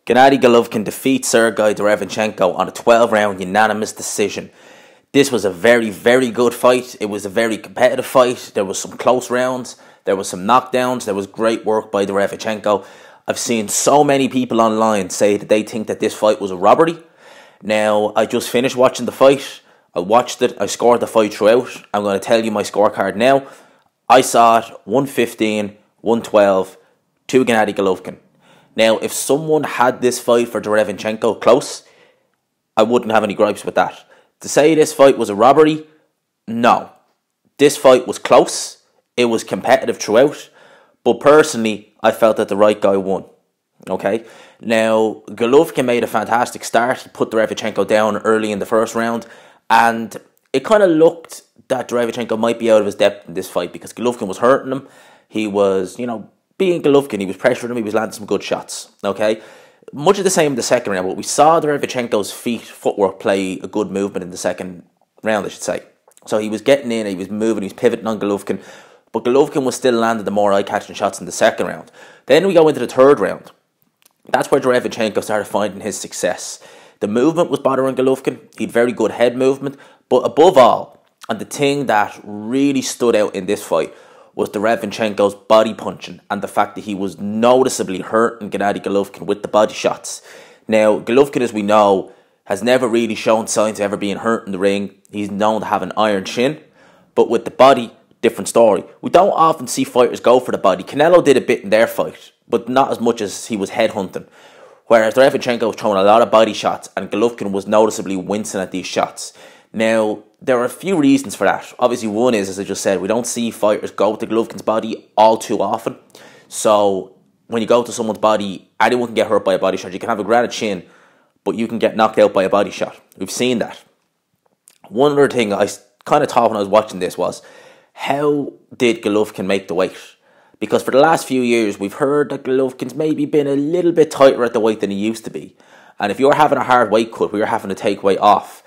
Gennady Golovkin defeats Sergiy Derevyanchenko on a 12-round unanimous decision. This was a very, very good fight. It was a very competitive fight. There was some close rounds. There was some knockdowns. There was great work by Derevyanchenko. I've seen so many people online say that they think that this fight was a robbery. Now, I just finished watching the fight. I watched it. I scored the fight throughout. I'm going to tell you my scorecard now. I saw it 115, 112 to Gennady Golovkin. Now, if someone had this fight for Derevyanchenko close, I wouldn't have any gripes with that. To say this fight was a robbery, no. This fight was close. It was competitive throughout. But personally, I felt that the right guy won. Okay? Now, Golovkin made a fantastic start. He put Derevyanchenko down early in the first round. And it kind of looked that Derevyanchenko might be out of his depth in this fight because Golovkin was hurting him. He was, being Golovkin, he was pressuring him, he was landing some good shots, okay? Much of the same in the second round, but we saw Derevyanchenko's footwork play a good movement in the second round, I should say. So he was getting in, he was moving, he was pivoting on Golovkin, but Golovkin was still landing the more eye-catching shots in the second round. Then we go into the third round. That's where Derevyanchenko started finding his success. The movement was bothering Golovkin, he had very good head movement, but above all, and the thing that really stood out in this fight was Derevyanchenko's body punching and the fact that he was noticeably hurting Gennady Golovkin with the body shots. Now, Golovkin, as we know, has never really shown signs of ever being hurt in the ring. He's known to have an iron chin, but with the body, different story. We don't often see fighters go for the body. Canelo did a bit in their fight, but not as much as he was headhunting. Whereas Derevyanchenko was throwing a lot of body shots and Golovkin was noticeably wincing at these shots. Now, there are a few reasons for that. Obviously, one is, as I just said, we don't see fighters go to Golovkin's body all too often. So, when you go to someone's body, anyone can get hurt by a body shot. You can have a granite chin, but you can get knocked out by a body shot. We've seen that. One other thing I kind of thought when I was watching this was, how did Golovkin make the weight? Because for the last few years, we've heard that Golovkin's maybe been a little bit tighter at the weight than he used to be. And if you're having a hard weight cut where you're having to take weight off,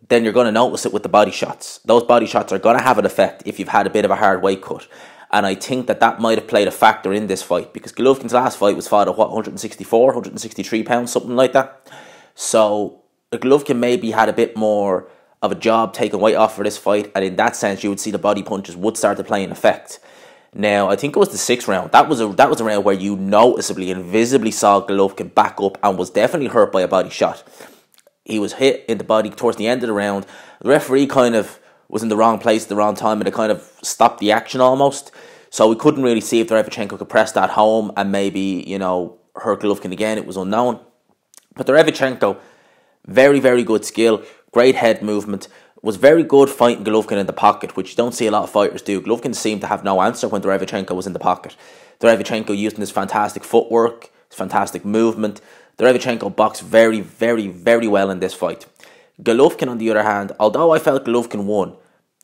then you're going to notice it with the body shots. Those body shots are going to have an effect if you've had a bit of a hard weight cut. And I think that that might have played a factor in this fight because Golovkin's last fight was fought at, 164, 163 pounds, something like that. So Golovkin maybe had a bit more of a job taking weight off for this fight. And in that sense, you would see the body punches would start to play an effect. Now, I think it was the sixth round. That was a round where you noticeably and visibly saw Golovkin back up and was definitely hurt by a body shot. He was hit in the body towards the end of the round. The referee kind of was in the wrong place at the wrong time and it kind of stopped the action almost. So we couldn't really see if Derevyanchenko could press that home and maybe, hurt Golovkin again. It was unknown. But Derevyanchenko, very, very good skill, great head movement, was very good fighting Golovkin in the pocket, which you don't see a lot of fighters do. Golovkin seemed to have no answer when Derevyanchenko was in the pocket. Derevyanchenko using his fantastic footwork, his fantastic movement. Derevyanchenko boxed very, very, very well in this fight. Golovkin, on the other hand, although I felt Golovkin won,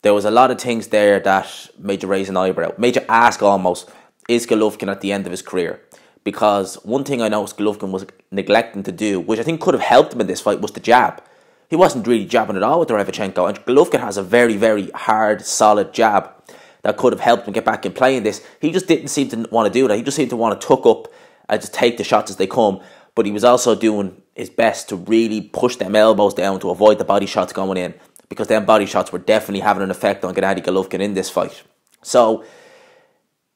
there was a lot of things there that made you raise an eyebrow, made you ask almost, is Golovkin at the end of his career? Because one thing I noticed Golovkin was neglecting to do, which I think could have helped him in this fight, was the jab. He wasn't really jabbing at all with Derevyanchenko, and Golovkin has a very, very hard, solid jab that could have helped him get back in play in this. He just didn't seem to want to do that. He just seemed to want to tuck up and just take the shots as they come. But he was also doing his best to really push them elbows down to avoid the body shots going in. Because them body shots were definitely having an effect on Gennady Golovkin in this fight. So,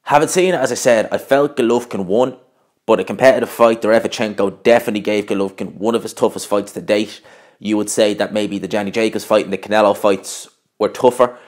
having seen it, as I said, I felt Golovkin won. But a competitive fight, Derevyanchenko definitely gave Golovkin one of his toughest fights to date. You would say that maybe the Johnny Jacobs fight and the Canelo fights were tougher.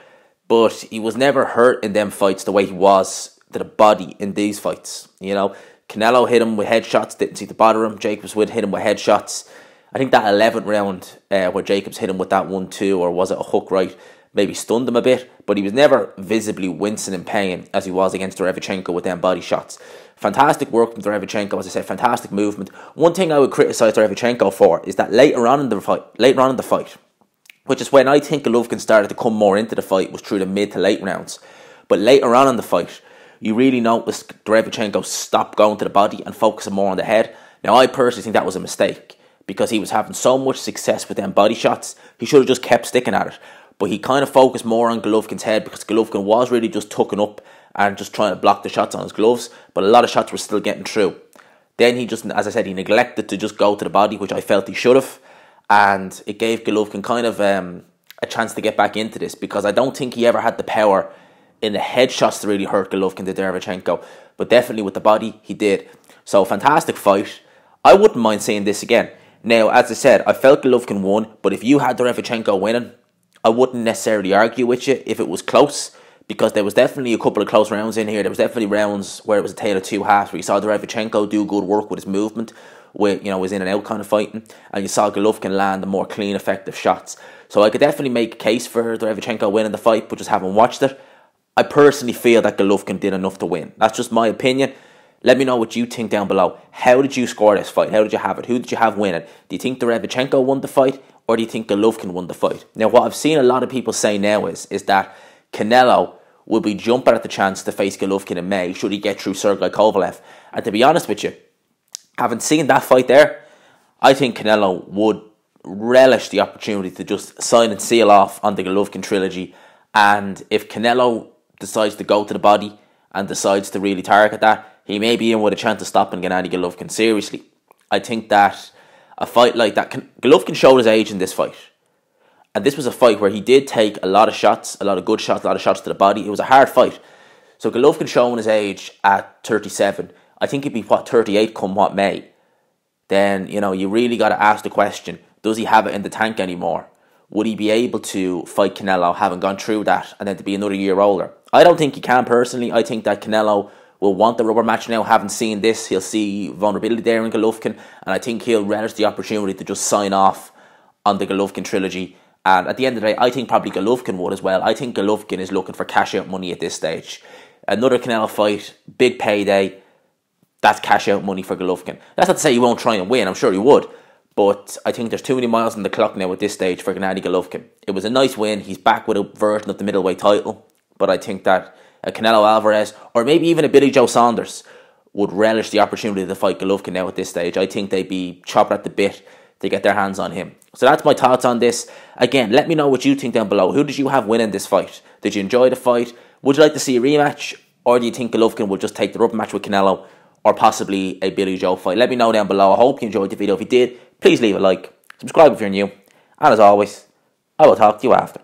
But he was never hurt in them fights the way he was to the body in these fights. Canelo hit him with headshots, didn't seem to bother him. Jacobs would hit him with headshots. I think that 11th round where Jacobs hit him with that 1-2, or was it a hook right, maybe stunned him a bit. But he was never visibly wincing in pain as he was against Derevyanchenko with them body shots. Fantastic work from Derevyanchenko, as I said, fantastic movement. One thing I would criticise Derevyanchenko for is that later on in the fight, which is when I think Golovkin started to come more into the fight, was through the mid to late rounds. But later on in the fight, you really noticed Derevyanchenko stop going to the body and focusing more on the head. Now, I personally think that was a mistake because he was having so much success with them body shots. He should have just kept sticking at it. But he kind of focused more on Golovkin's head because Golovkin was really just tucking up and just trying to block the shots on his gloves. But a lot of shots were still getting through. Then he just, as I said, he neglected to just go to the body, which I felt he should have. And it gave Golovkin kind of a chance to get back into this, because I don't think he ever had the power in the headshots to really hurt Golovkin to Derevyanchenko. But definitely with the body, he did. So, fantastic fight. I wouldn't mind seeing this again. Now, as I said, I felt Golovkin won, but if you had Derevyanchenko winning, I wouldn't necessarily argue with you if it was close, because there was definitely a couple of close rounds in here. There was definitely rounds where it was a tale of two halves, where you saw Derevyanchenko do good work with his movement, with, you know, his in and out kind of fighting, and you saw Golovkin land the more clean, effective shots. So I could definitely make a case for Derevyanchenko winning the fight, but just having watched it, I personally feel that Golovkin did enough to win. That's just my opinion. Let me know what you think down below. How did you score this fight? How did you have it? Who did you have winning? Do you think Derevyanchenko won the fight, or do you think Golovkin won the fight? Now, what I've seen a lot of people say now is that Canelo will be jumping at the chance to face Golovkin in May, should he get through Sergiy Kovalev. And to be honest with you, having seen that fight there, I think Canelo would relish the opportunity to just sign and seal off on the Golovkin trilogy. And if Canelo decides to go to the body and decides to really target that, he may be in with a chance of stopping Gennady Golovkin seriously. I think that a fight like that, Golovkin showed his age in this fight. And this was a fight where he did take a lot of shots, a lot of good shots, a lot of shots to the body. It was a hard fight. So Golovkin showing his age at 37, I think he'd be, 38 come what May. Then, you know, you really got to ask the question, does he have it in the tank anymore? Would he be able to fight Canelo having gone through that and then to be another year older? I don't think he can personally. I think that Canelo will want the rubber match now. Having seen this, he'll see vulnerability there in Golovkin, and I think he'll relish the opportunity to just sign off on the Golovkin trilogy. And at the end of the day, I think probably Golovkin would as well. I think Golovkin is looking for cash out money at this stage. Another Canelo fight, big payday, that's cash out money for Golovkin. That's not to say he won't try and win, I'm sure he would. But I think there's too many miles on the clock now at this stage for Gennady Golovkin. It was a nice win. He's back with a version of the middleweight title. But I think that a Canelo Alvarez, or maybe even a Billy Joe Saunders, would relish the opportunity to fight Golovkin now at this stage. I think they'd be chopping at the bit to get their hands on him. So that's my thoughts on this. Again, let me know what you think down below. Who did you have winning this fight? Did you enjoy the fight? Would you like to see a rematch? Or do you think Golovkin will just take the rubber match with Canelo? Or possibly a Billy Joe fight? Let me know down below. I hope you enjoyed the video. If you did, please leave a like. Subscribe if you're new. And as always, I will talk to you after.